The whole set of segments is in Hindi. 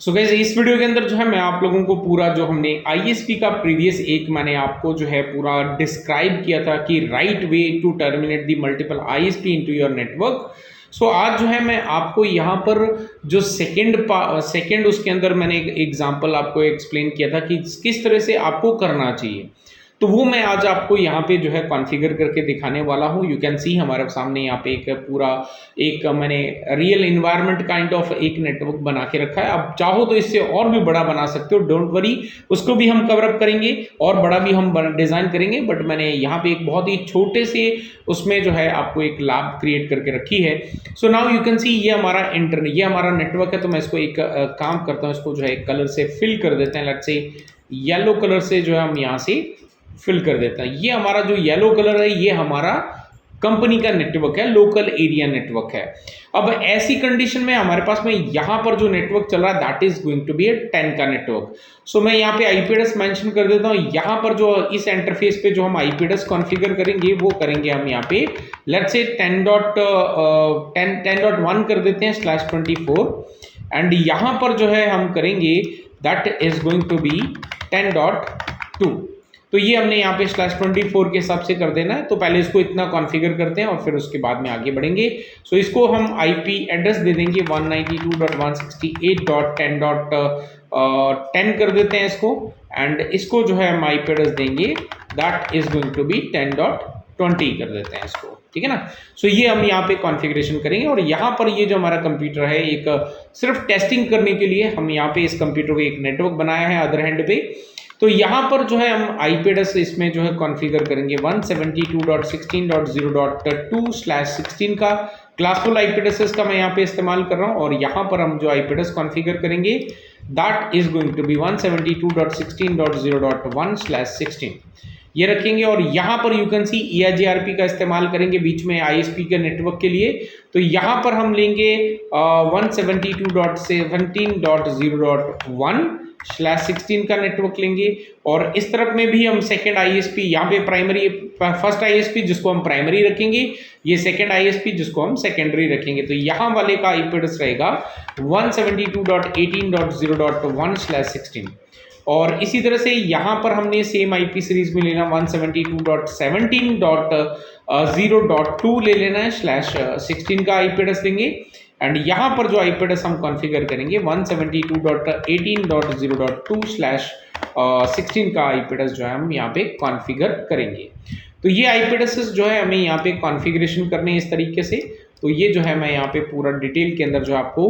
सो गाइस इस वीडियो के अंदर जो है मैं आप लोगों को पूरा जो हमने आईएसपी का प्रीवियस एक मैंने आपको जो है पूरा डिस्क्राइब किया था कि right way to terminate the multiple ISP into your network. So आज जो है मैं आपको यहाँ पर जो सेकंड उसके अंदर मैंने एक एग्जांपल आपको एक्सप्लेन किया था कि किस तरह से आपको करना चाहिए, तो वो मैं आज आपको यहाँ पे जो है कॉन्फ़िगर करके दिखाने वाला हूँ। यू कैन सी हमारे सामने यहाँ पे एक पूरा एक मैंने रियल इन्वायरमेंट काइंड ऑफ एक नेटवर्क बना के रखा है। अब चाहो तो इससे और भी बड़ा बना सकते हो, डोंट वरी, उसको भी हम कवर अप करेंगे और बड़ा भी हम डिज़ाइन करेंगे। बट मैंने यहाँ पे एक बहुत ही छोटे से उसमें जो है आपको एक लैब क्रिएट करके रखी है। सो नाउ यू कैन सी ये हमारा नेटवर्क है। तो मैं इसको एक काम करता हूँ, इसको जो है एक कलर से फिल कर देते हैं। लेट्स से येलो कलर से जो है हम यहाँ से फिल कर देता है। ये हमारा जो येलो कलर है ये हमारा कंपनी का नेटवर्क है, लोकल एरिया नेटवर्क है। अब ऐसी कंडीशन में हमारे पास में यहाँ पर जो नेटवर्क चल रहा है that is going to be a 10 का नेटवर्क। सो मैं यहाँ पे आईपी एड्रेस मेंशन कर देता हूँ। यहाँ पर जो इस इंटरफेस पे जो हम आईपी एड्रेस कॉन्फ़िगर करेंगे वो करेंगे हम यहाँ पे लेट्स से 10.1 कर देते हैं /24 एंड यहाँ पर जो है हम करेंगे that is going to be 10.2। तो ये हमने यहाँ पे /24 के हिसाब से कर देना है। तो पहले इसको इतना कॉन्फ़िगर करते हैं और फिर उसके बाद में आगे बढ़ेंगे। सो इसको हम आईपी एड्रेस दे देंगे 192.168.10 कर देते हैं इसको, एंड इसको जो है हम आईपी एड्रेस देंगे that is going to be 10.20 कर देते हैं इसको, ठीक है ना। सो ये हम यहाँ पे कॉन्फ़िगरेशन करेंगे और यहाँ पर ये जो हमारा कंप्यूटर है एक सिर्फ टेस्टिंग करने के लिए हम यहाँ पे इस कंप्यूटर को एक नेटवर्क बनाया है अदर हैंड पे। तो यहाँ पर जो है हम आईपी एड्रेस इसमें जो है कॉन्फ़िगर करेंगे 172.16.0.2/16 का क्लासफुल आईपी एड्रेस का मैं यहाँ पे इस्तेमाल कर रहा हूँ। और यहाँ पर हम जो आईपी एड्रेस कॉन्फ़िगर करेंगे that is going to be 172.16.0.1/16 ये रखेंगे। और यहाँ पर यू कैन सी EIGRP का इस्तेमाल करेंगे बीच में आईएसपी के नेटवर्क के लिए। तो यहाँ पर हम लेंगे 172.17.0.1/16 का नेटवर्क लेंगे। और इस तरफ में भी हम सेकेंड आईएसपी यहाँ पे प्राइमरी फर्स्ट आईएसपी जिसको हम प्राइमरी रखेंगे, ये सेकेंड आईएसपी जिसको हम सेकेंडरी रखेंगे। तो यहाँ वाले का आईपी एड्रेस रहेगा 172.18.0.1/16। और इसी तरह से यहाँ पर हमने सेम आईपी सीरीज में लेना 172.17.0.2 ले लेना है /16 का आईपी एड्रेस देंगे। एंड यहाँ पर जो आईपी एड्रेस हम कॉन्फ़िगर करेंगे 172.18.0.2/16 का आईपी एड्रेस जो है हम यहाँ पे कॉन्फ़िगर करेंगे। तो ये आईपी एड्रेसेस जो है हमें यहाँ पे कॉन्फ़िगरेशन करने हैं इस तरीके से। तो ये जो है मैं यहाँ पे पूरा डिटेल के अंदर जो आपको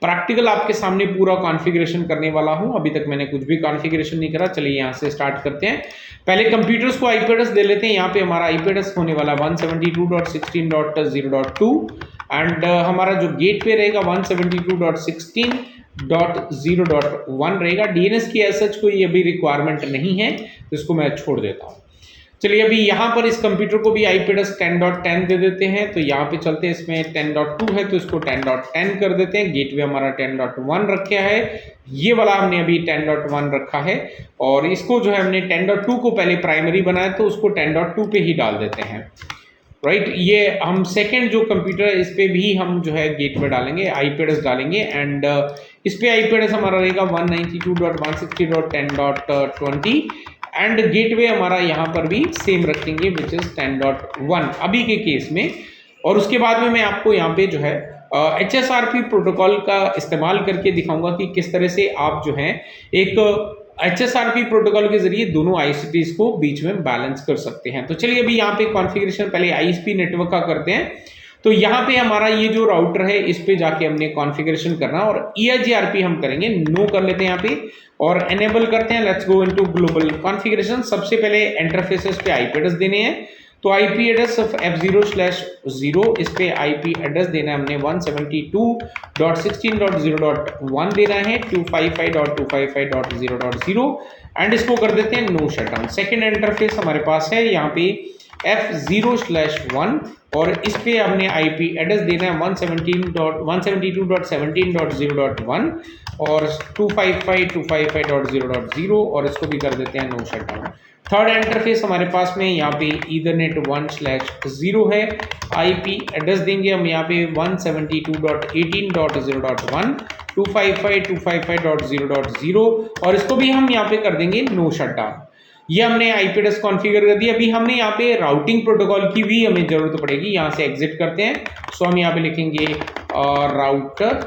प्रैक्टिकल आपके सामने पूरा कॉन्फ़िगरेशन करने वाला हूं। अभी तक मैंने कुछ भी कॉन्फ़िगरेशन नहीं करा। चलिए यहां से स्टार्ट करते हैं। पहले कंप्यूटर्स को आईपी एड्रेस दे लेते हैं। यहां पे हमारा आईपी एड्रेस होने वाला 172.16.0.2 एंड हमारा जो गेट पे रहेगा 172.16.0.1 रहेगा। डीएनएस की एज सच कोई अभी रिक्वायरमेंट नहीं है तो इसको मैं छोड़ देता हूँ। चलिए अभी यहाँ पर इस कंप्यूटर को भी आईपी एड्रेस 10.10 दे देते हैं। तो यहाँ पे चलते हैं, इसमें 10.2 है तो इसको 10.10 कर देते हैं। गेटवे हमारा 10.1 रखा है, ये वाला हमने अभी 10.1 रखा है। और इसको जो है हमने 10.2 को पहले प्राइमरी बनाया तो उसको 10.2 पे ही डाल देते हैं, राइट। ये हम सेकेंड जो कंप्यूटर है इस पे भी हम जो है गेटवे डालेंगे, आईपी एड्रेस डालेंगे एंड इस पे आईपी एड्रेस हमारा रहेगा 192.168.10.20 एंड गेटवे हमारा यहाँ पर भी सेम रखेंगे विच इज 10.1 अभी के केस में। और उसके बाद में मैं आपको यहाँ पे जो है HSRP प्रोटोकॉल का इस्तेमाल करके दिखाऊंगा कि किस तरह से आप जो है एक HSRP प्रोटोकॉल के जरिए दोनों आईएसपीज को बीच में बैलेंस कर सकते हैं। तो चलिए अभी यहाँ पे कॉन्फ़िगरेशन पहले आईएसपी नेटवर्क का करते हैं। तो यहाँ पे हमारा ये जो राउटर है इस पे जाके हमने कॉन्फ़िगरेशन करना और EIGRP हम करेंगे, नो कर लेते हैं यहाँ पे और एनेबल करते हैं। Let's go into global configuration. सबसे पहले इंटरफेसेस पे आईपी एड्रेस देने हैं। तो आईपी एड्रेस F0/0 इस पे आईपी एड्रेस देना है हमने 172.16.0.1 देना है 255.255.0.0 एंड इसको कर देते हैं नो शटडाउन। सेकेंड इंटरफेस हमारे पास है यहाँ पे F0/1 और इस पे हमने IP एड्रेस देना है 172.17.0.1 और 255.255.0.0 और इसको भी कर देते हैं नो शटडाउन। थर्ड इंटरफेस हमारे पास में यहाँ पे ईथरनेट 1/0 है। IP एड्रेस देंगे हम यहाँ पे 172.18.0.1 255.255.0.0 और इसको भी हम यहाँ पे कर देंगे नो शटडाउन। ये हमने IP एड्रेस कॉन्फ़िगर कर दिया। अभी हमने यहाँ पे राउटिंग प्रोटोकॉल की भी हमें जरूरत पड़ेगी। यहाँ से एग्जिट करते हैं। सो हम यहाँ पे लिखेंगे राउटर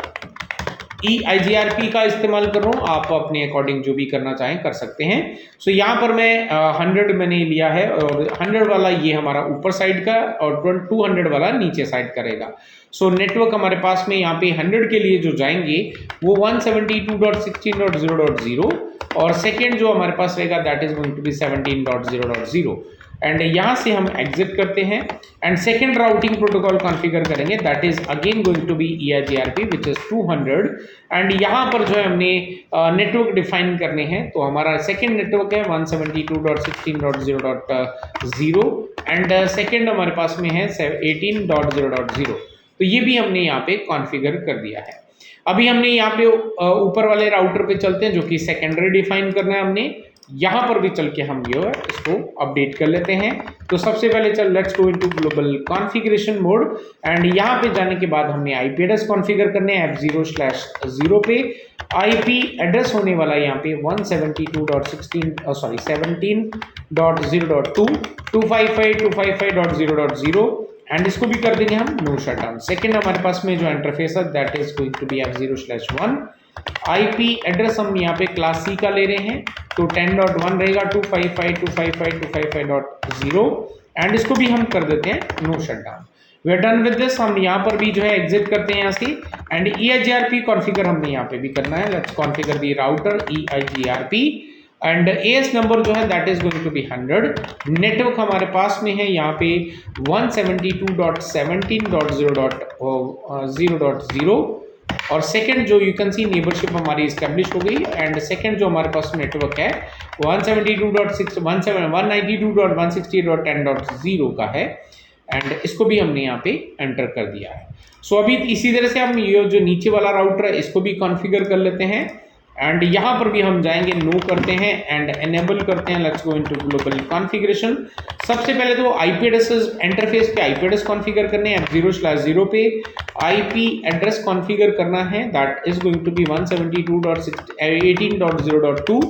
EIGRP का इस्तेमाल कर रहा हूँ, आप अपने अकॉर्डिंग जो भी करना चाहें कर सकते हैं। सो यहाँ पर मैं 100 मैंने लिया है और 100 वाला ये हमारा ऊपर साइड का और 200 वाला नीचे साइड करेगा। सो नेटवर्क हमारे पास में यहाँ पे 100 के लिए जो जाएंगे वो 172.16.0.0 और सेकेंड जो हमारे पास रहेगा that is going to be 17.0.0 and यहाँ से हम एग्जिट करते हैं and second routing protocol configure करेंगे that is again going to be EIGRP which is 200 and यहाँ पर जो है हमने नेटवर्क डिफाइन करने हैं। तो हमारा सेकेंड नेटवर्क है 172.16.0.0 एंड सेकेंड हमारे पास में है 18.0.0। तो ये भी हमने यहाँ पे कॉन्फ़िगर कर दिया है। अभी हमने यहाँ पे ऊपर वाले राउटर पे चलते हैं जो कि सेकेंडरी डिफाइन करना है हमने। यहाँ पर भी चल के हम जो है इसको अपडेट कर लेते हैं। तो सबसे पहले चल let's go into global configuration mode and यहाँ पे जाने के बाद हमने IP एड्रेस कॉन्फ़िगर करने हैं F0/0 पे। IP एड्रेस होने वाला है यहाँ पे 17.0.2 255.255.0.0 एंड इसको भी कर देंगे हम नो शटडाउन। सेकेंड हमारे पास में जो इंटरफेस है that is going to be F0/1। IP address हम यहाँ पे क्लास C का ले रहे हैं तो 10.1 रहेगा 255.255.255.0 एंड इसको भी हम कर देते हैं no shutdown. We are done with this. हम यहाँ पर भी जो है एग्जिट करते हैं यहाँ से एंड EIGRP कॉन्फ़िगर हमने यहाँ पे भी करना है। Let's configure the router EIGRP and AS number जो है that is going to be 100। Network हमारे पास में है यहाँ पे 172.17.0.0 और सेकंड जो यू कैन सी नेबरशिप हमारी इस्टेब्लिश हो गई एंड सेकंड जो हमारे पास नेटवर्क है 172.168.160.10.0 का है एंड इसको भी हमने यहाँ पे एंटर कर दिया है। सो अभी इसी तरह से हम ये जो नीचे वाला राउटर है इसको भी कॉन्फ़िगर कर लेते हैं एंड यहाँ पर भी हम जाएंगे नो करते हैं एंड एनेबल करते हैं। Let's go into global configuration. सबसे पहले तो IP एड्रेसेस इंटरफेस पे IP एड्रेस कॉन्फ़िगर करने हैं F0/0 पे IP एड्रेस कॉन्फ़िगर करना है that is going to be 172.18.0.2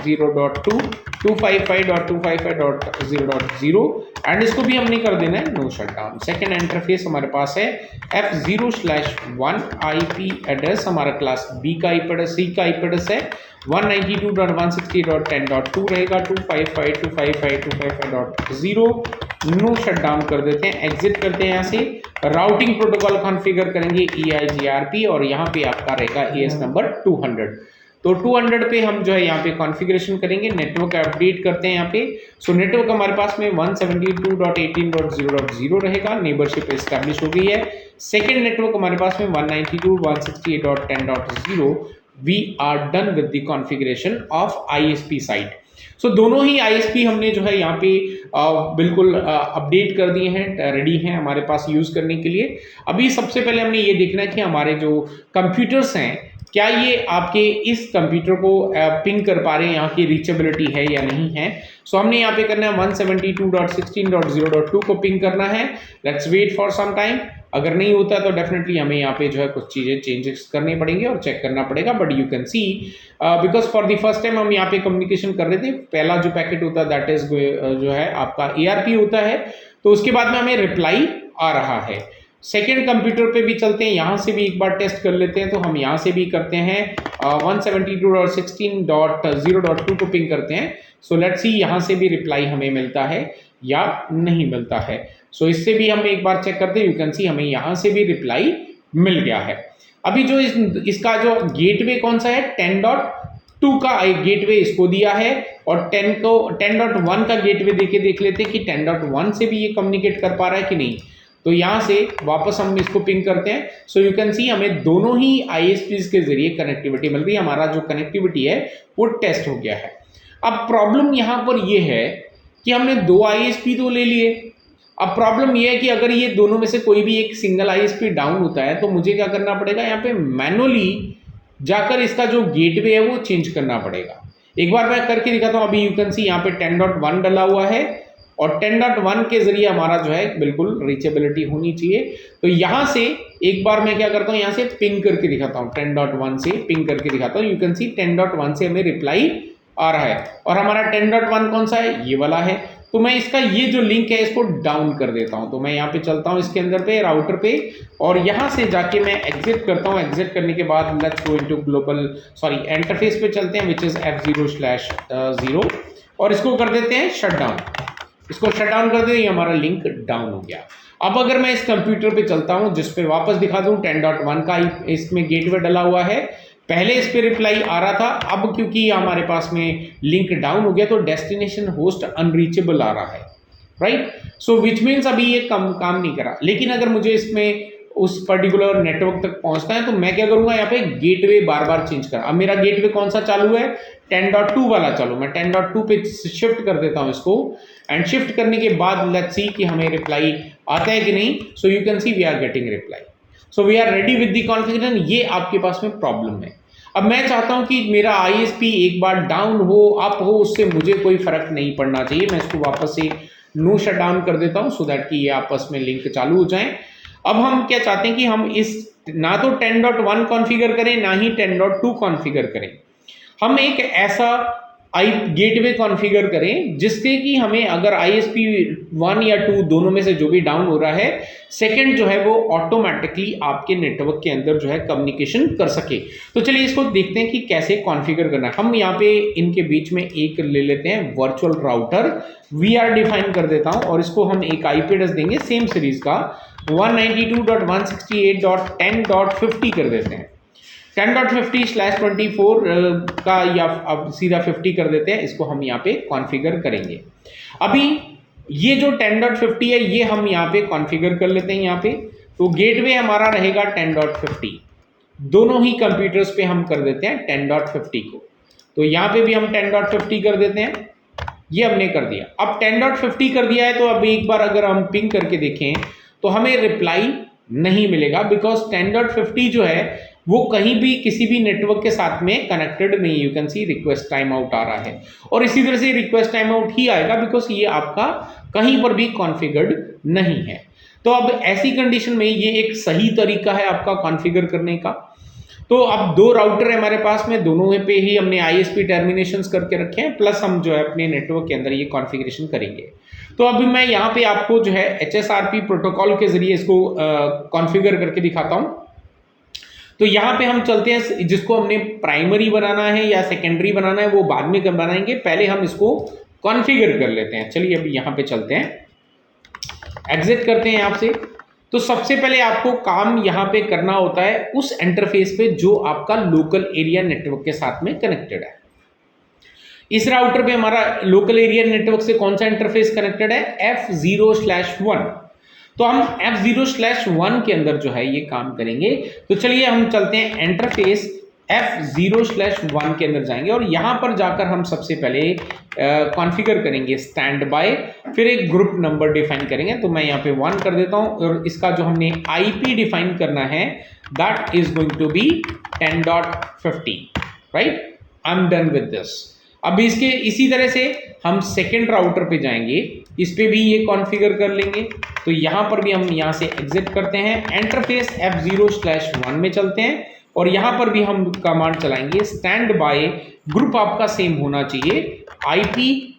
0.2 255.255.0.0 and इसको भी हमने कर देना है नो शटडाउन। सेकेंड इंटरफेस हमारे पास है F0/1। IP एड्रेस हमारा क्लास B का IP एड्रेस C का IP एड्रेस है 192.168.10.2 रहेगा 255.255.255.0 नो शटडाउन कर देते हैं। एग्जिट करते हैं यहाँ से राउटिंग प्रोटोकॉल कॉन्फ़िगर करेंगे EIGRP और यहाँ पे आपका रहेगा AS नंबर 200। तो 200 पे हम जो है यहाँ पे कॉन्फ़िगरेशन करेंगे। नेटवर्क अपडेट करते हैं यहाँ पे। सो नेटवर्क हमारे पास में 172.18.0.0 रहेगा। नेबरशिप एस्टैब्लिश हो गई है। सेकेंड नेटवर्क हमारे पास में 192.168.10.0। We are done with the configuration of ISP site. So दोनों ही ISP हमने जो है यहाँ पे बिल्कुल अपडेट कर दिए हैं, रेडी हैं हमारे पास यूज़ करने के लिए। अभी सबसे पहले हमने ये देखना है कि हमारे जो कंप्यूटर्स हैं क्या ये आपके इस कंप्यूटर को पिंग कर पा रहे हैं, यहाँ की रीचेबिलिटी है या नहीं है। सो हमने यहाँ पे करना है 172.16.0.2 को पिंग करना है। Let's wait for some time. अगर नहीं होता तो डेफिनेटली हमें यहाँ पे जो है कुछ चीज़ें चेंजेस करनी पड़ेंगी और चेक करना पड़ेगा। But you can C because for the first time हम यहाँ पे कम्युनिकेशन कर रहे थे। पहला जो पैकेट होता है दैट इज जो है आपका ARP होता है, तो उसके बाद में हमें रिप्लाई आ रहा है। सेकेंड कंप्यूटर पे भी चलते हैं, यहाँ से भी एक बार टेस्ट कर लेते हैं। तो हम यहाँ से भी करते हैं 172.16.0.2 को पिंग करते हैं। सो लेट्स सी यहाँ से भी रिप्लाई हमें मिलता है या नहीं मिलता है। सो इससे भी हम एक बार चेक करते हैं। यू कैन सी हमें यहाँ से भी रिप्लाई मिल गया है। अभी जो इसका जो गेटवे कौन सा है 10.2 का एक गेटवे इसको दिया है और 10.1 का गेटवे देके देख लेते हैं कि 10.1 से भी ये कम्युनिकेट कर पा रहा है कि नहीं। तो यहाँ से वापस हम इसको पिंग करते हैं। सो यू कैन सी हमें दोनों ही ISPs के जरिए कनेक्टिविटी मिल रही है। हमारा जो कनेक्टिविटी है वो टेस्ट हो गया है। अब प्रॉब्लम यहाँ पर ये है कि हमने 2 ISP तो ले लिए। अब प्रॉब्लम ये है कि अगर ये दोनों में से कोई भी एक सिंगल ISP डाउन होता है तो मुझे क्या करना पड़ेगा, यहाँ पे मैनुअली जाकर इसका जो गेटवे है वो चेंज करना पड़ेगा। एक बार मैं करके दिखाता हूँ। अभी यू कैन सी यहाँ पे 10.1 डला हुआ है और 10.1 के जरिए हमारा जो है बिल्कुल रीचेबिलिटी होनी चाहिए। तो यहाँ से एक बार मैं क्या करता हूँ, यहाँ से पिंग करके दिखाता हूँ, 10.1 से पिंग करके दिखाता हूँ। यू कैन सी 10.1 से हमें रिप्लाई आ रहा है और हमारा 10.1 कौन सा है, ये वाला है। तो मैं इसका ये जो लिंक है इसको डाउन कर देता हूं। तो मैं यहाँ पे चलता हूं इसके अंदर पे राउटर पे और यहाँ से जाके मैं एग्जिट करता हूं। एग्जिट करने के बाद let's go into global interface पे चलते हैं विच इज F0/0 और इसको कर देते हैं शट डाउन। इसको शट डाउन कर देते हैं, हमारा लिंक डाउन हो गया। अब अगर मैं इस कंप्यूटर पे चलता हूं जिस पे वापस दिखा दूं 10.1 का इसमें गेटवे डला हुआ है, पहले इस पे रिप्लाई आ रहा था, अब क्योंकि हमारे पास में लिंक डाउन हो गया तो डेस्टिनेशन होस्ट अनरीचेबल आ रहा है, राइट। सो विच मीन्स अभी ये काम नहीं करा। लेकिन अगर मुझे इसमें उस पर्टिकुलर नेटवर्क तक पहुंचना है तो मैं क्या करूंगा, यहाँ पे गेटवे बार बार चेंज करा। अब मेरा गेटवे कौन सा चालू है, 10.2 वाला चालू। मैं 10.2 पे शिफ्ट कर देता हूं इसको एंड शिफ्ट करने के बाद लेट्स सी कि हमें रिप्लाई आता है कि नहीं। So you can see we are getting reply. So we are ready with the configuration. ये आपके पास में प्रॉब्लम है। अब मैं चाहता हूं कि मेरा ISP एक बार डाउन हो अप हो उससे मुझे कोई फर्क नहीं पड़ना चाहिए। मैं इसको वापस से नो शट डाउन कर देता हूं सो दैट कि ये आपस में लिंक चालू हो जाए। अब हम क्या चाहते हैं कि हम इस ना तो 10.1 कॉन्फ़िगर करें ना ही 10.2 कॉन्फ़िगर करें। हम एक ऐसा गेटवे कॉन्फ़िगर करें जिससे कि हमें अगर ISP 1 या 2 दोनों में से जो भी डाउन हो रहा है, सेकंड जो है वो ऑटोमेटिकली आपके नेटवर्क के अंदर जो है कम्युनिकेशन कर सके। तो चलिए इसको देखते हैं कि कैसे कॉन्फ़िगर करना है। हम यहाँ पे इनके बीच में एक ले लेते हैं वर्चुअल राउटर, VR डिफाइन कर देता हूँ और इसको हम एक IP एड्रेस देंगे सेम सीरीज का 192.168.10.50 कर देते हैं। 10.50/24 का या अब सीधा 50 कर देते हैं। इसको हम यहाँ पे कॉन्फ़िगर करेंगे। अभी ये जो 10.50 है ये हम यहाँ पे कॉन्फ़िगर कर लेते हैं। यहाँ पे तो गेटवे हमारा रहेगा 10.50। दोनों ही कंप्यूटर्स पे हम कर देते हैं 10.50 को। तो यहाँ पे भी हम 10.50 कर देते हैं। ये हमने कर दिया। अब 10.50 कर दिया है तो अब एक बार अगर हम पिंग करके देखें तो हमें रिप्लाई नहीं मिलेगा बिकॉज 10.50 जो है वो कहीं भी किसी भी नेटवर्क के साथ में कनेक्टेड नहीं। You can see request time out आ रहा है और इसी तरह से रिक्वेस्ट टाइम आउट ही आएगा बिकॉज ये आपका कहीं पर भी कॉन्फ़िगर्ड नहीं है। तो अब ऐसी कंडीशन में ये एक सही तरीका है आपका कॉन्फ़िगर करने का। तो अब 2 राउटर है हमारे पास में, दोनों पे ही हमने ISP टर्मिनेशंस करके रखे हैं, प्लस हम जो है अपने नेटवर्क के अंदर ये कॉन्फ़िगरेशन करेंगे। तो अभी मैं यहाँ पे आपको जो है HSRP प्रोटोकॉल के जरिए इसको कॉन्फ़िगर करके दिखाता हूँ। तो यहाँ पे हम चलते हैं, जिसको हमने प्राइमरी बनाना है या सेकेंडरी बनाना है वो बाद में बनाएंगे, पहले हम इसको कॉन्फ़िगर कर लेते हैं। चलिए अभी यहाँ पे चलते हैं, एग्जिट करते हैं यहाँ से। तो सबसे पहले आपको काम यहाँ पे करना होता है उस इंटरफेस पे जो आपका लोकल एरिया नेटवर्क के साथ में कनेक्टेड है। इस राउटर पे हमारा लोकल एरिया नेटवर्क से कौन सा इंटरफेस कनेक्टेड है, F0/1। तो हम F0/1 के अंदर जो है ये काम करेंगे। तो चलिए हम चलते हैं इंटरफेस F0/1 के अंदर जाएंगे और यहाँ पर जाकर हम सबसे पहले कॉन्फ़िगर करेंगे स्टैंड बाय, फिर एक ग्रुप नंबर डिफाइन करेंगे। तो मैं यहाँ पे 1 कर देता हूँ और इसका जो हमने IP डिफाइन करना है that is going to be 10.50, right. I am done with this. अब इसके इसी तरह से हम सेकेंड राउटर पे जाएंगे, इस पे भी ये कॉन्फ़िगर कर लेंगे। तो यहाँ पर भी हम यहाँ से एग्जिट करते हैं, इंटरफेस F0/1 में चलते हैं और यहाँ पर भी हम कमांड चलाएंगे स्टैंड बाय, ग्रुप आपका सेम होना चाहिए, IP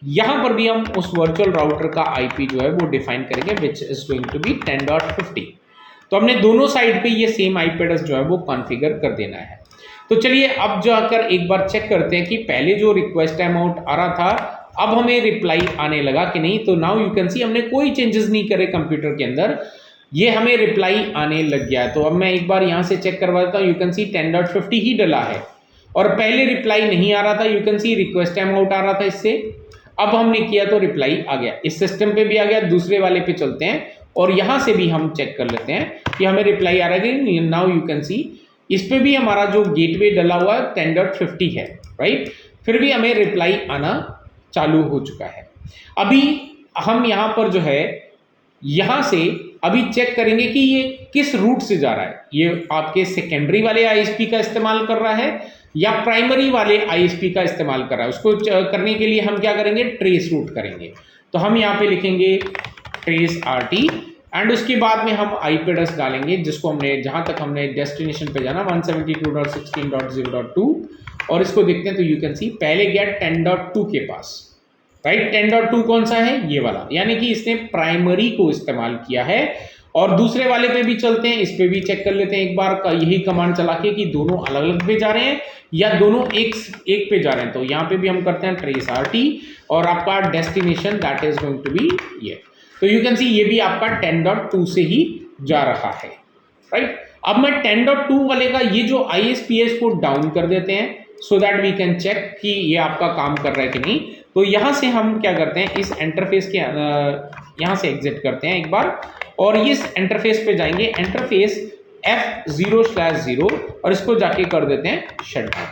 यहाँ पर भी हम उस वर्चुअल राउटर का IP जो है वो डिफाइन करेंगे which is going to be 10.50। तो हमने दोनों साइड पे ये सेम IP एड्रेस जो है वो कॉन्फ़िगर कर देना है। तो चलिए अब जाकर एक बार चेक करते हैं कि पहले जो रिक्वेस्ट टाइम आउट आ रहा था अब हमें रिप्लाई आने लगा कि नहीं। तो नाउ यू कैन सी हमने कोई चेंजेस नहीं करे कंप्यूटर के अंदर, ये हमें रिप्लाई आने लग गया है। तो अब मैं एक बार यहाँ से चेक करवा देता हूँ, यू कैन सी 10.50 ही डला है और पहले रिप्लाई नहीं आ रहा था। You can see request time out आ रहा था इससे, अब हमने किया तो रिप्लाई आ गया, इस सिस्टम पे भी आ गया। दूसरे वाले पे चलते हैं और यहाँ से भी हम चेक कर लेते हैं कि हमें रिप्लाई आ रहा है कि नाउ यू कैन सी इस पे भी हमारा जो गेटवे डला हुआ है 10.50 है, राइट। फिर भी हमें रिप्लाई आना चालू हो चुका है। अभी हम यहाँ पर जो है यहाँ से अभी चेक करेंगे कि ये किस रूट से जा रहा है, ये आपके सेकेंडरी वाले आईएसपी का इस्तेमाल कर रहा है या प्राइमरी वाले आईएसपी का इस्तेमाल कर रहा है। उसको करने के लिए हम क्या करेंगे, ट्रेस रूट करेंगे। तो हम यहाँ पे लिखेंगे ट्रेस आरटी एंड उसके बाद में हम आईपी एड्रेस डालेंगे जिसको हमने जहां तक हमने डेस्टिनेशन पे जाना 172.16.0.2 और इसको देखते हैं तो यू कैन सी पहले गया 10.2 के पास, राइट। 10.2 कौन सा है, ये वाला, यानी कि इसने प्राइमरी को इस्तेमाल किया है। और दूसरे वाले पे भी चलते हैं, इस पे भी चेक कर लेते हैं एक बार का यही कमांड चला के कि दोनों अलग अलग पे जा रहे हैं या दोनों एक पे जा रहे हैं। तो यहाँ पे भी हम करते हैं ट्रेस आरटी और आपका destination that is going to be ये। तो यू कैन सी ये भी आपका 10.2 से ही जा रहा है, राइट। अब मैं 10.2 वाले का ये जो ISPs को डाउन कर देते हैं so that we can check कि ये आपका काम कर रहा है कि नहीं। तो यहाँ से हम क्या करते हैं, इस इंटरफेस के यहाँ से एग्जिट करते हैं एक बार और इस इंटरफेस पे जाएंगे, इंटरफेस F0/0 और इसको जाके कर देते हैं शट डाउन।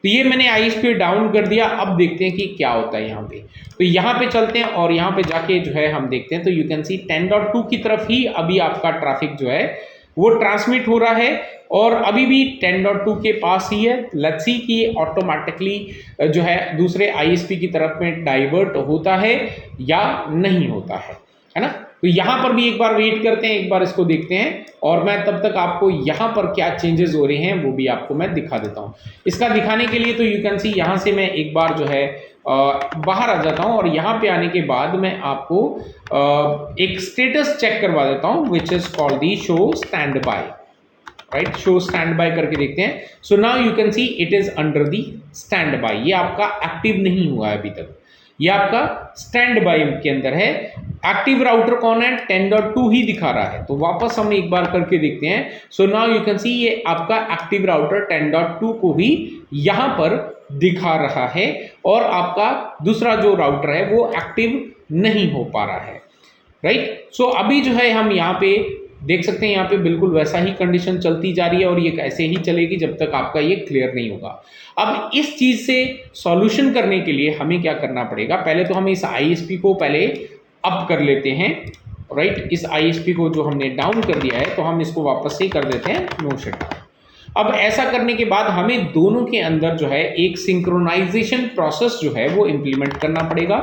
तो ये मैंने ISP डाउन कर दिया। अब देखते हैं कि क्या होता है यहाँ पे। तो यहाँ पे चलते हैं और यहाँ पे जाके जो है हम देखते हैं तो यू कैन सी 10.2 की तरफ ही अभी आपका ट्रैफिक जो है वो ट्रांसमिट हो रहा है और अभी भी 10.2 के पास ही है। लेट्स सी कि ऑटोमेटिकली जो है दूसरे ISP की तरफ में डाइवर्ट होता है या नहीं होता है ना। तो यहाँ पर भी एक बार वेट करते हैं, एक बार इसको देखते हैं और मैं तब तक आपको यहाँ पर क्या चेंजेस हो रहे हैं वो भी आपको मैं दिखा देता हूँ। इसका दिखाने के लिए तो यू कैन सी यहाँ से मैं एक बार जो है बाहर आ जाता हूँ और यहाँ पे आने के बाद मैं आपको एक स्टेटस चेक करवा देता हूँ which is called the show stand by, right. Show stand by करके देखते हैं। So now you can see it is under the stand by, ये आपका एक्टिव नहीं हुआ है अभी तक, ये आपका स्टैंड बाय के अंदर है। एक्टिव राउटर कौन है, 10.2 ही दिखा रहा है। तो वापस हम एक बार करके देखते हैं। सो नाउ यू कैन सी ये आपका एक्टिव राउटर 10.2 को ही यहाँ पर दिखा रहा है और आपका दूसरा जो राउटर है वो एक्टिव नहीं हो पा रहा है, राइट। सो अभी जो है हम यहाँ पे देख सकते हैं, यहाँ पे बिल्कुल वैसा ही कंडीशन चलती जा रही है और ये ऐसे ही चलेगी जब तक आपका ये क्लियर नहीं होगा। अब इस चीज से सॉल्यूशन करने के लिए हमें क्या करना पड़ेगा, पहले तो हम इस ISP को पहले अप कर लेते हैं, राइट। इस ISP को जो हमने डाउन कर दिया है तो हम इसको वापस से कर देते हैं नो शटडाउन। अब ऐसा करने के बाद हमें दोनों के अंदर जो है एक सिंक्रोनाइजेशन प्रोसेस जो है वो इंप्लीमेंट करना पड़ेगा।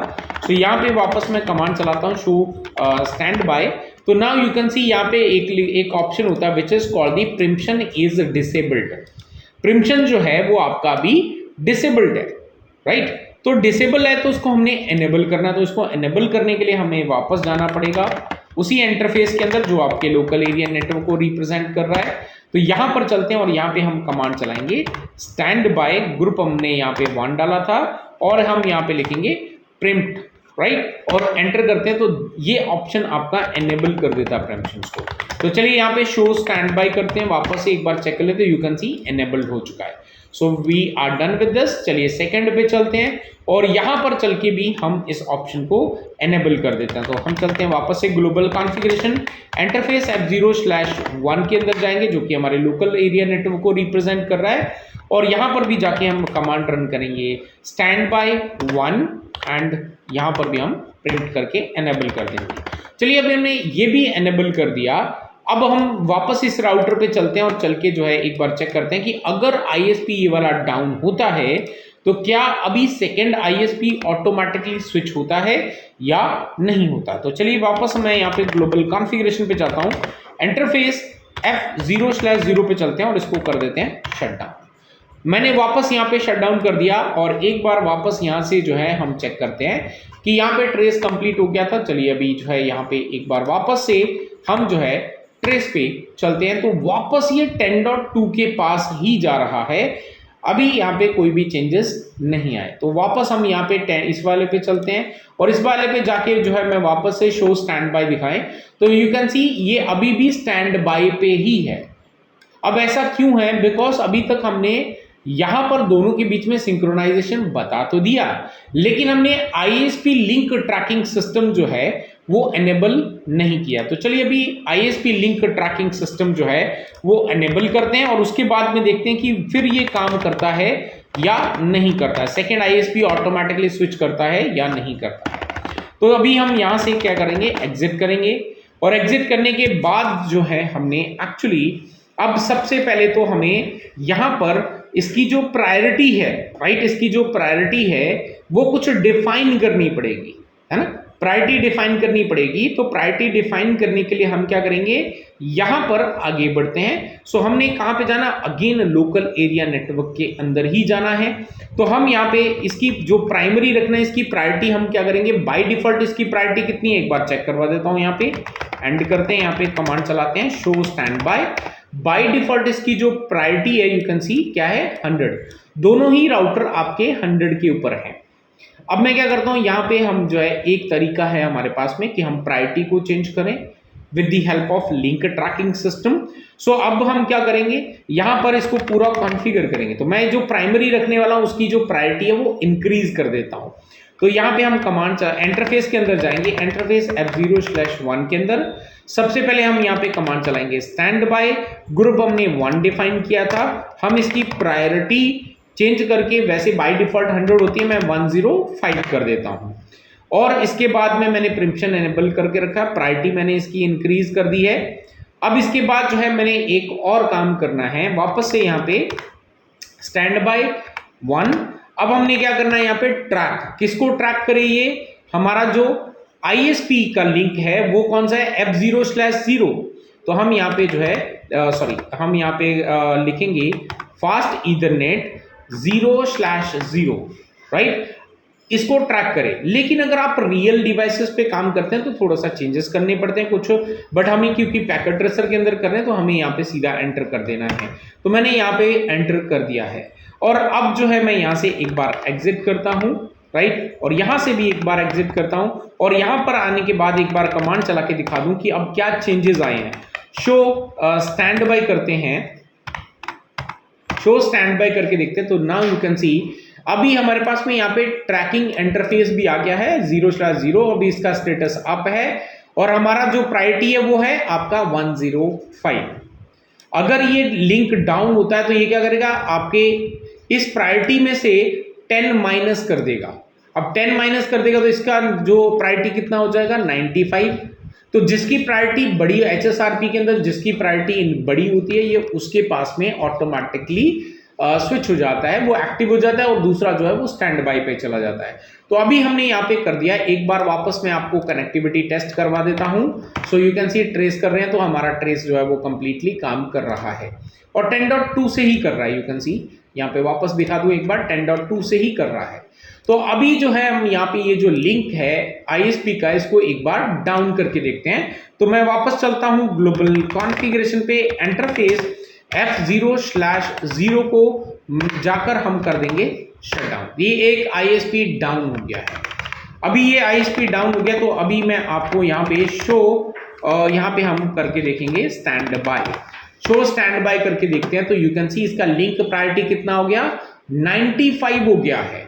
तो यहाँ पे वापस मैं कमांड चलाता हूँ शो स्टैंड बाय। तो नाउ यू कैन सी यहाँ पे एक ऑप्शन होता है which is called the preemption is disabled. Preemption जो है वो आपका भी डिसेबल्ड है, राइट। तो डिसेबल है तो उसको हमने एनेबल करना है। तो इसको एनेबल करने के लिए हमें वापस जाना पड़ेगा उसी इंटरफेस के अंदर जो आपके लोकल एरिया नेटवर्क को रिप्रेजेंट कर रहा है। तो यहाँ पर चलते हैं और यहाँ पे हम कमांड चलाएंगे स्टैंड बाय, ग्रुप हमने यहाँ पे 1 डाला था और हम यहाँ पे लिखेंगे प्रिम्प्ट, राइट, और एंटर करते हैं तो ये ऑप्शन आपका एनेबल कर देता है प्रिम्पशंस को। तो चलिए यहाँ पे शो स्टैंड बाय करते हैं, वापस से एक बार चेक कर लेते हैं, यू कैन सी एनेबल्ड हो चुका है। So we are done with this. चलिए सेकंड पे चलते हैं और यहाँ पर चल के भी हम इस ऑप्शन को एनेबल कर देते हैं। तो हम चलते हैं वापस से ग्लोबल कॉन्फ़िगरेशन, इंटरफेस F0/1 के अंदर जाएंगे जो कि हमारे लोकल एरिया नेटवर्क को रिप्रेजेंट कर रहा है और यहाँ पर भी जाके हम कमांड रन करेंगे स्टैंड बाय 1 एंड यहाँ पर भी हम प्रिंट करके एनेबल कर देंगे। चलिए अभी हमने ये भी एनेबल कर दिया। अब हम वापस इस राउटर पे चलते हैं और चल के जो है एक बार चेक करते हैं कि अगर ISP ये वाला डाउन होता है तो क्या अभी सेकेंड ISP ऑटोमेटिकली स्विच होता है या नहीं होता। तो चलिए वापस मैं यहाँ पे ग्लोबल कॉन्फ़िगरेशन पे जाता हूँ, इंटरफेस F0/0 पे चलते हैं और इसको कर देते हैं शट डाउन। मैंने वापस यहाँ पे शट डाउन कर दिया और एक बार वापस यहाँ से जो है हम चेक करते हैं कि यहाँ पे ट्रेस कंप्लीट हो गया था। चलिए अभी जो है यहाँ पे एक बार वापस से हम जो है ट्रेस पे चलते हैं तो वापस ये 10.2 के पास ही जा रहा है। अभी यहाँ पे कोई भी चेंजेस नहीं आए। तो वापस हम यहाँ पे इस वाले पे चलते हैं और इस वाले पे जाके जो है मैं वापस से शो स्टैंड बाय दिखाएं तो यू कैन सी ये अभी भी स्टैंड बाय पे ही है। अब ऐसा क्यों है, बिकॉज अभी तक हमने यहाँ पर दोनों के बीच में सिंक्रोनाइजेशन बता तो दिया लेकिन हमने ISP लिंक ट्रैकिंग सिस्टम जो है वो एनेबल नहीं किया। तो चलिए अभी ISP लिंक ट्रैकिंग सिस्टम जो है वो एनेबल करते हैं और उसके बाद में देखते हैं कि फिर ये काम करता है या नहीं करता है, सेकेंड ISP ऑटोमेटिकली स्विच करता है या नहीं करता है। तो अभी हम यहाँ से क्या करेंगे, एग्जिट करेंगे, और एग्जिट करने के बाद जो है हमने एक्चुअली अब सबसे पहले तो हमें यहाँ पर इसकी जो प्रायोरिटी है, राइट, इसकी जो प्रायोरिटी है वो कुछ डिफाइन करनी पड़ेगी, है ना, प्रायोरिटी डिफाइन करनी पड़ेगी। तो प्रायोरिटी डिफाइन करने के लिए हम क्या करेंगे, यहां पर आगे बढ़ते हैं। सो हमने कहां पे जाना, अगेन लोकल एरिया नेटवर्क के अंदर ही जाना है। तो हम यहाँ पे इसकी जो प्राइमरी रखना है, इसकी प्रायोरिटी हम क्या करेंगे, बाय डिफॉल्ट इसकी प्रायोरिटी कितनी है एक बार चेक करवा देता हूं। यहाँ पे एंड करते हैं, यहाँ पे कमांड चलाते हैं शो स्टैंड बाय डिफॉल्ट इसकी जो प्रायोरिटी है यू कैन सी क्या है, 100। दोनों ही राउटर आपके 100 के ऊपर है। अब मैं क्या करता हूं, यहाँ पे हम जो है एक तरीका है हमारे पास में कि हम प्रायोरिटी को चेंज करें with the help of link tracking system. So अब हम क्या करेंगे, यहां पर इसको पूरा कॉन्फ़िगर करेंगे। तो मैं जो प्राइमरी रखने वाला हूं उसकी जो प्रायोरिटी है वो इंक्रीज कर देता हूं। तो यहाँ पे हम कमांड इंटरफेस के अंदर जाएंगे, इंटरफेस F0/1 के अंदर सबसे पहले हम यहाँ पे कमांड चलाएंगे स्टैंड बाय, ग्रुप हमने 1 डिफाइन किया था, हम इसकी प्रायोरिटी चेंज करके, वैसे बाय डिफॉल्ट 100 होती है, मैं 105 कर देता हूं। और इसके बाद में मैंने प्रिम्पशन एनेबल करके रखा, प्रायोरिटी मैंने इसकी इंक्रीज कर दी है। अब इसके बाद जो है मैंने एक और काम करना है, वापस से यहाँ पे स्टैंड बाय 1। अब हमने क्या करना है, यहाँ पे ट्रैक, किसको ट्रैक करे, ये हमारा जो ISP का लिंक है वो कौन सा है, F0/0। तो हम यहाँ पे जो है हम यहाँ पे लिखेंगे फास्ट ईथरनेट 0/0, राइट, इसको ट्रैक करें। लेकिन अगर आप रियल डिवाइसेस पे काम करते हैं तो थोड़ा सा चेंजेस करने पड़ते हैं कुछ, बट हमें क्योंकि पैकेट ट्रेसर के अंदर कर रहे हैं तो हमें यहाँ पे सीधा एंटर कर देना है। तो मैंने यहाँ पे एंटर कर दिया है, और अब जो है मैं यहाँ से एक बार एग्जिट करता हूँ, राइट, और यहाँ से भी एक बार एग्जिट करता हूँ, और यहाँ पर आने के बाद एक बार कमांड चला के दिखा दूँ कि अब क्या चेंजेस आए हैं। शो स्टैंड बाय करते हैं, शो स्टैंड बाय करके देखते हैं। तो नाउ यू कैन सी अभी हमारे पास में यहाँ पे ट्रैकिंग इंटरफेस भी आ गया है 0/0, अभी इसका स्टेटस अप है, और हमारा जो प्रायोरिटी है वो है आपका 105। अगर ये लिंक डाउन होता है तो ये क्या करेगा, आपके इस प्रायोरिटी में से 10 माइनस कर देगा। अब 10 माइनस कर देगा तो इसका जो प्रायोरिटी कितना हो जाएगा, 95। तो जिसकी प्रायोरिटी बड़ी, HSRP के अंदर जिसकी प्रायोरिटी बड़ी होती है, ये उसके पास में ऑटोमेटिकली स्विच हो जाता है, वो एक्टिव हो जाता है, और दूसरा जो है वो स्टैंड बाय पे चला जाता है। तो अभी हमने यहाँ पे कर दिया है। एक बार वापस मैं आपको कनेक्टिविटी टेस्ट करवा देता हूँ। सो यू कैन सी ट्रेस कर रहे हैं, तो हमारा ट्रेस जो है वो कंप्लीटली काम कर रहा है, और 10.2 से ही कर रहा है। यू कैन सी यहाँ पे वापस दिखा दूं एक बार, 10.2 से ही कर रहा है। तो अभी जो है हम यहाँ पे ये जो लिंक है ISP का, इसको एक बार डाउन करके देखते हैं। तो मैं वापस चलता हूँ ग्लोबल कॉन्फ़िगरेशन पे, इंटरफेस F0/0 को जाकर हम कर देंगे शट डाउन। ये एक ISP डाउन हो गया है। अभी ये ISP डाउन हो गया, तो अभी मैं आपको यहाँ पे शो, यहाँ पे हम करके देखेंगे stand by, show stand by करके देखते हैं। तो यू कैन सी इसका लिंक प्रायोरिटी कितना हो गया, 95 हो गया है,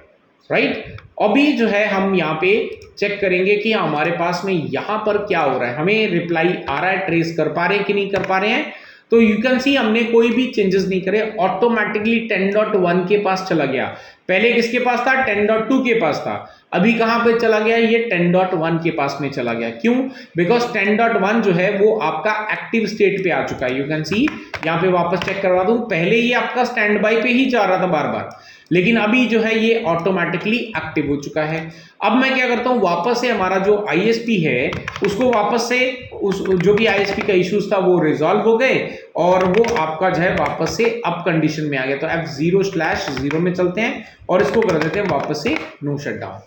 राइट। अभी जो है हम यहाँ पे चेक करेंगे कि हमारे पास में यहाँ पर क्या हो रहा है, हमें रिप्लाई आ रहा है, ट्रेस कर पा रहे हैं कि नहीं कर पा रहे हैं। तो यू कैन सी हमने कोई भी चेंजेस नहीं करे, ऑटोमेटिकली 10.1 के पास चला गया। पहले किसके पास था, 10.2 के पास था, अभी कहां पे चला गया, ये 10.1 के पास में चला गया। क्यों, बिकॉज 10.1 जो है वो आपका एक्टिव स्टेट पे आ चुका है। यू कैन सी यहाँ पे वापस चेक करवा दूं, पहले ये आपका स्टैंड बाय पे ही जा रहा था बार बार, लेकिन अभी जो है ये ऑटोमेटिकली एक्टिव हो चुका है। अब मैं क्या करता हूं, वापस से हमारा जो ISP है उसको वापस से उस जो भी ISP का इश्यूज था वो रिजॉल्व हो गए, और वो आपका जो है वापस से अप कंडीशन में आ गया। तो F0/0 में चलते हैं और इसको कर देते हैं वापस से नो शटडाउन।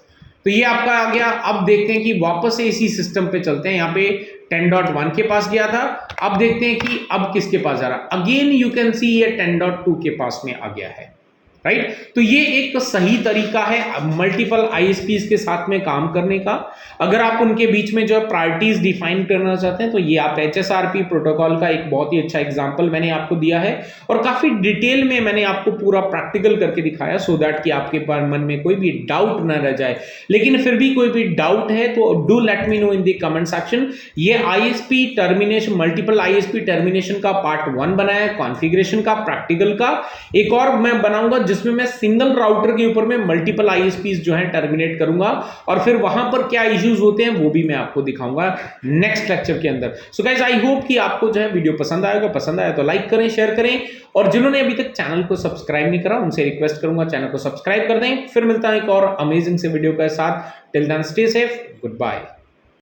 तो ये आपका आ गया। अब देखते हैं कि वापस से इसी सिस्टम पे चलते हैं, यहाँ पे 10.1 के पास गया था, अब देखते हैं कि अब किसके पास जा रहा। अगेन यू कैन सी ये 10.2 के पास में आ गया है, राइट। तो ये एक सही तरीका है मल्टीपल ISPs के साथ में काम करने का। अगर आप उनके बीच में जो है प्रायोरिटीज डिफाइन करना चाहते हैं तो ये आप HSRP प्रोटोकॉल का एक बहुत ही अच्छा एग्जांपल मैंने आपको दिया है, और काफी डिटेल में मैंने आपको पूरा प्रैक्टिकल करके दिखाया, सो दैट कि आपके मन में कोई भी डाउट ना रह जाए। लेकिन फिर भी कोई भी डाउट है तो do let me know in the comment section. ये ISP termination, multiple ISP termination का पार्ट 1 बनाया है, कॉन्फ़िगरेशन का, प्रैक्टिकल का। एक और मैं बनाऊंगा जिसमें मैं सिंगल राउटर के ऊपर में मल्टीपल आईएसपीज जो है टर्मिनेट करूंगा, और फिर वहां पर क्या इश्यूज होते हैं वो भी मैं आपको दिखाऊंगा नेक्स्ट लेक्चर के अंदर। सो गाइस आई होप कि आपको जो है वीडियो पसंद आएगा, पसंद आया तो लाइक करें, शेयर करें, और जिन्होंने अभी तक चैनल को सब्सक्राइब नहीं करा उनसे रिक्वेस्ट करूंगा चैनल को सब्सक्राइब कर दें। फिर मिलता है एक और अमेजिंग से वीडियो के साथ। Till then stay safe, good bye.